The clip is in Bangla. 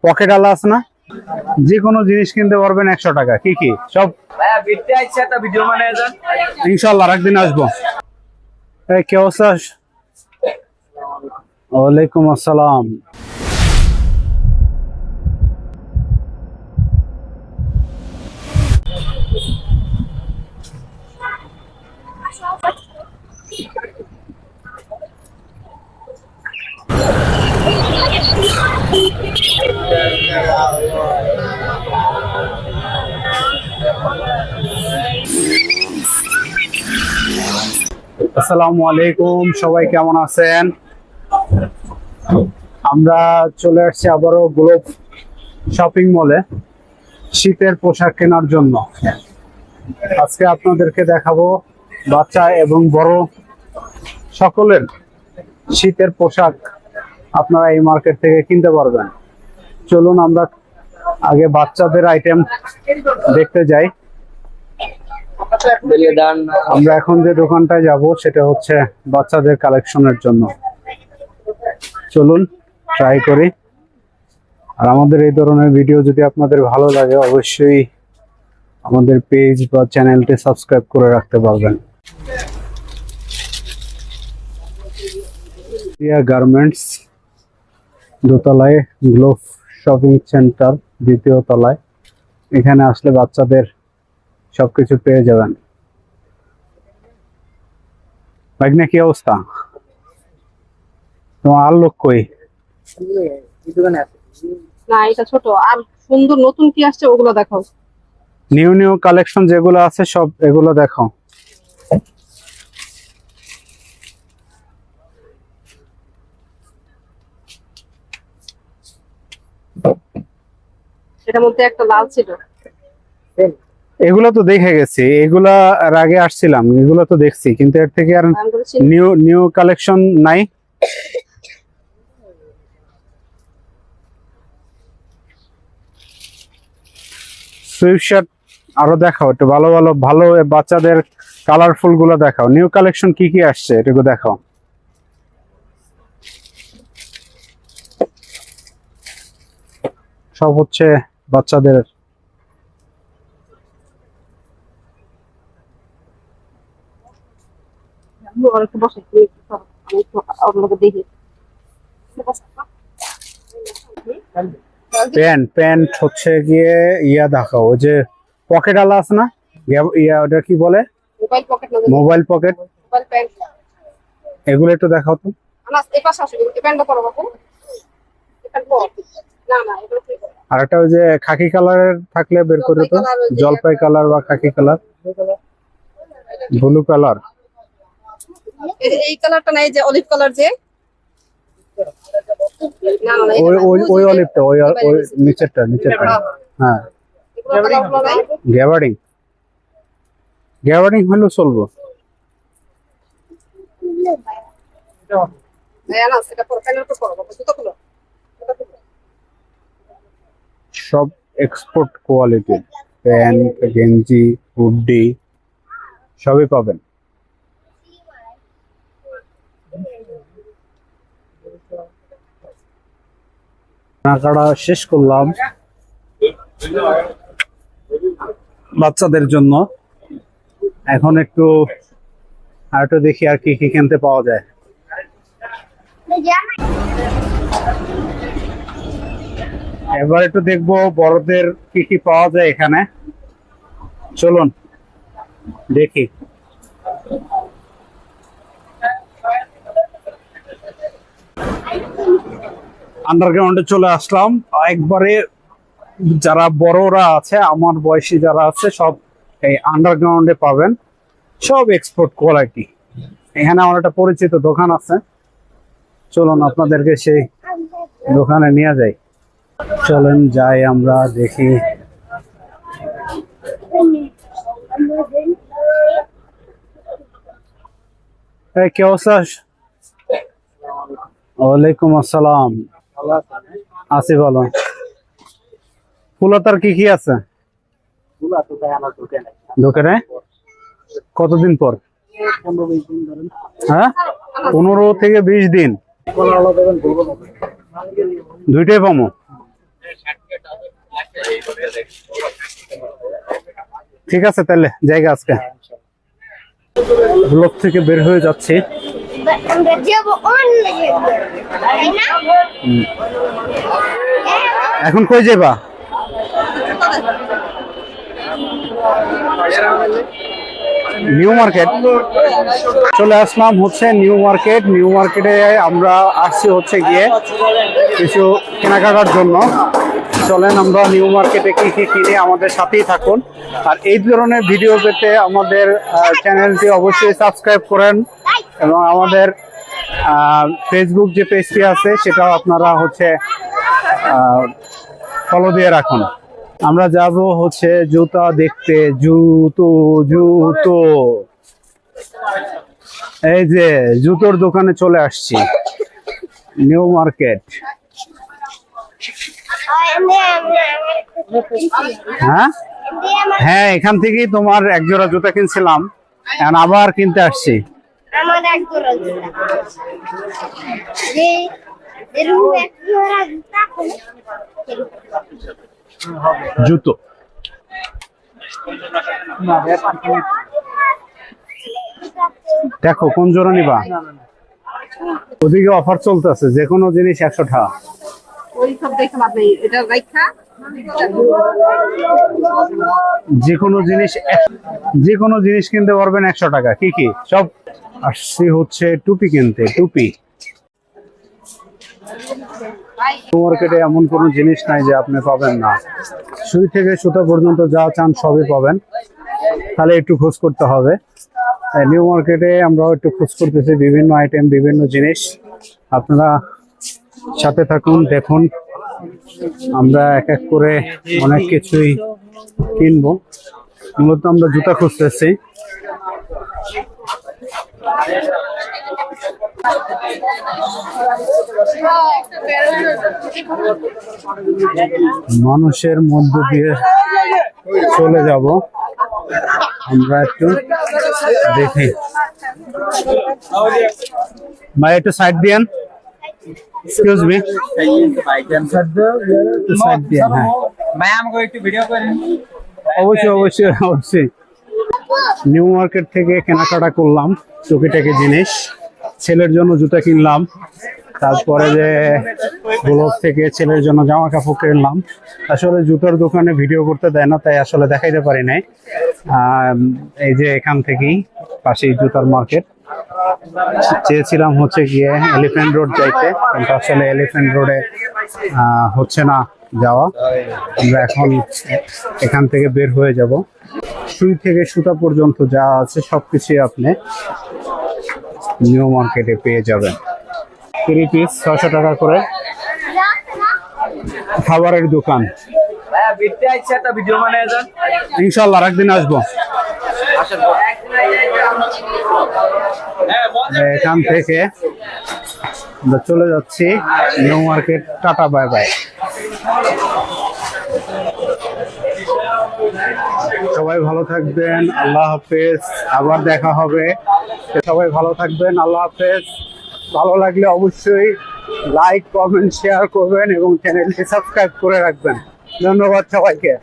পকেট আলা আছে না? যে কোনো জিনিস কিনতে পারবেন 100 টাকা। কি কি সব ইনশাল্লাহ আরেকদিন আসবো। এই কে অবস্থা? ওয়ালাইকুম আসসালাম। আসসালামু আলাইকুম, সবাই কেমন আছেন? আমরা চলে আসছি আবারও গ্লোব শপিং মলে শীতের পোশাক কেনার জন্য। আজকে আপনাদেরকে দেখাবো বাচ্চা এবং বড় সকলের শীতের পোশাক আপনারা এই মার্কেট থেকে কিনতে পারবেন। চলুন আমরা আগে বাচ্চাদের আইটেম দেখতে যাই। আমরা এখন যে দোকানটায় যাব সেটা হচ্ছে বাচ্চাদের কালেকশনের জন্য। চলুন ট্রাই করি। আর আমাদের এই ধরনের ভিডিও যদি আপনাদের ভালো লাগে অবশ্যই আমাদের পেজ বা চ্যানেলটি সাবস্ক্রাইব করে রাখতে পারবেন। গার্মেন্টস দোতলায় গ্লোব শপিং সেন্টার দ্বিতীয় তলায়। এখানে আসলে বাচ্চাদের সবকিছু পেয়ে যাবেন। ভাগ্নে কি অবস্থা? তোমার আর লোক কই? না এটা ছোট, আর সুন্দর নতুন কি আসছে ওগুলো দেখাও। নিউ নিউ কালেকশন যেগুলো আছে সব এগুলো দেখাও। এটার মধ্যে একটা লাল ছিল। এগুলো তো দেখে গেছি, এগুলা এর আগে আসছিলাম, এগুলো তো দেখছি, কিন্তু এর থেকে আর নিউ নিউ কালেকশন নাই। সুইফট শার্ট আরো দেখাও একটু, ভালো ভালো ভালো বাচ্চাদের কালারফুল গুলো দেখাও। নিউ কালেকশন কি কি আসছে এটুকু দেখাও। সব হচ্ছে বাচ্চাদের। প্যান্ট প্যান্ট হচ্ছে গিয়ে ইয়া দেখাও, ওই যে পকেট আলা আছে না, ইয়া ওটা কি বলে, mobile pocket. Mobile pocket, mobile pant এগুলো একটু দেখাও তো। আনাস এই পাশে আসো, এই প্যান্টটা পরো বাবু। এই প্যান্ট পরো। না না এগুলো ঠিক আছে। আর একটা ওই যে খাকি কালারের থাকলে বের করে তো, জলপাই কালার বা খাকি কালার, ব্লু কালার। এই কালারটা নাই, যে অলিভ কালার, যে না না ওই ওই ওই অলিভটা, ওই ওই নিচেরটা নিচেরটা। হ্যাঁ এগুলো কালারগুলো নাই। গ্যাবার্ডিং, গ্যাবার্ডিং হলেও চলবো। এই আনাস এটা পরো, প্যান্টটা পরো বাবু, জুতো খুলো। সব এক্সপোর্ট কোয়ালিটি, প্যান্ট গেঞ্জি হুডি সবই পাবেন। কেনাকাটা শেষ করলাম বাচ্চাদের জন্য। এখন একটু আর একটু দেখি আর কি কি কিনতে পাওয়া যায়। এবার একটু দেখবো বড়দের কি কি পাওয়া যায় এখানে। চলুন দেখি। আন্ডারগ্রাউন্ডে চলে আসলাম একবারে। যারা বড়রা আছে, আমার বয়সী যারা আছে, সব এই আন্ডারগ্রাউন্ডে পাবেন। সব এক্সপোর্ট কোয়ালিটি। এখানে আমার একটা পরিচিত দোকান আছে, চলুন আপনাদেরকে সেই দোকানে নিয়ে যাই। চলেন যাই আমরা দেখি। এই কে অবস্থা? ওয়ালাইকুম আসসালাম। আছি ভালো। ফুলতার কি কি আছে দোকানে? কতদিন পর? হ্যাঁ 15 থেকে 20 দিন। দুইটাই পামো। ঠিক আছে তাহলে জায়গা আজকে ব্লক থেকে বের হয়ে যাচ্ছি। আমরা যাবো অন্য তাই না? এখন কই যাবা? নিউ মার্কেট চলে আসলাম হচ্ছে নিউ মার্কেট। নিউ মার্কেটে আমরা আসছি হচ্ছে গিয়ে কিছু কেনাকাটার জন্য। চলেন আমরা নিউ মার্কেটে কি কি কিনে আমাদের সাথেই থাকুন। আর এই ধরনের ভিডিও পেতে আমাদের চ্যানেলটি অবশ্যই সাবস্ক্রাইব করেন এবং আমাদের ফেসবুক যে পেজটি আছে সেটাও আপনারা হচ্ছে ফলো দিয়ে রাখুন। আমরা যাব হচ্ছে জুতা দেখতে। জুতো এই যে জুতোর দোকানে চলে আসছি নিউ মার্কেট। হ্যাঁ হ্যাঁ, এখান থেকেই তোমার এক জোড়া জুতা কিনছিলাম, এখন আবার কিনতে আসছি। আমার এক জোড়া জুতা এরকম এক জোড়া জুতা জুতো দেখো কোন জোড়া নিবা। ওদিকে অফার চলতেছে, যে কোনো জিনিস 100 টাকা। ওই সব দেখে লাভ নেই, এটা রাইখা যে কোনো জিনিস কিনতে পারবেন 100 টাকা। কি কি সব আসছি হচ্ছে টুপি কিনতে। টুপি মার্কেটে এমন কোনো জিনিস নাই যে আপনি পাবেন না। সুই থেকে সুতা পর্যন্ত যা চান সবই পাবেন, তাহলে একটু খোঁজ করতে হবে। নিউ মার্কেটে আমরাও একটু খোঁজ করতেছি বিভিন্ন আইটেম, বিভিন্ন জিনিস। আপনারা সাথে থাকুন, দেখুন। আমরা এক এক করে অনেক কিছুই কিনবো। মূলত আমরা জুতা খুঁজতেছি। মানুষের মধ্য দিয়ে চলে যাব, আমরা একটু দেখি। ভাই একটু সাইড দিয়েন, এক্সকিউজ মি, সাইড দিয়েন। হ্যাঁ ভাই আমাকে একটু ভিডিও করেন। অবশ্যই অবশ্যই অবশ্যই। নিউ মার্কেট থেকে কেনাকাটা করলাম টুকিটাকি জিনিস। ছেলের জন্য জুতা কিনলাম, তারপরে যে ব্লক থেকে ছেলের জন্য জামা কাপড় কিনলাম। আসলে জুতার দোকানে ভিডিও করতে দেয় না, তাই আসলে দেখাইতে পারি নাই। এই যে এখান থেকেই পাশেই জুতার মার্কেট। চেয়েছিলাম হচ্ছে গিয়ে এলিফ্যান্ট রোড যাইতে, কিন্তু আসলে এলিফ্যান্ট রোডে হচ্ছে না যাওয়া। আমরা এখন এখান থেকে বের হয়ে যাব। সুই থেকে সুতা পর্যন্ত যা আছে সবকিছুই আপনি নিউ মার্কেটে পেয়ে যাবেন। 3 পিস 600 টাকা করে। খাবারের দোকান ভাইয়া বিটতে আইছে একটা ভিডিও বানায় দেন। ইনশাআল্লাহ একদিন আসবো। এখান থেকে আমরা চলে যাচ্ছি new market. Tata, bye bye. সবাই ভালো থাকবেন, আল্লাহ হাফেজ। আবার দেখা হবে। সবাই ভালো থাকবেন, আল্লাহ হাফেজ। ভালো লাগলে অবশ্যই লাইক, কমেন্ট, শেয়ার করবেন এবং চ্যানেলটি সাবস্ক্রাইব করে রাখবেন। ধন্যবাদ সবাইকে।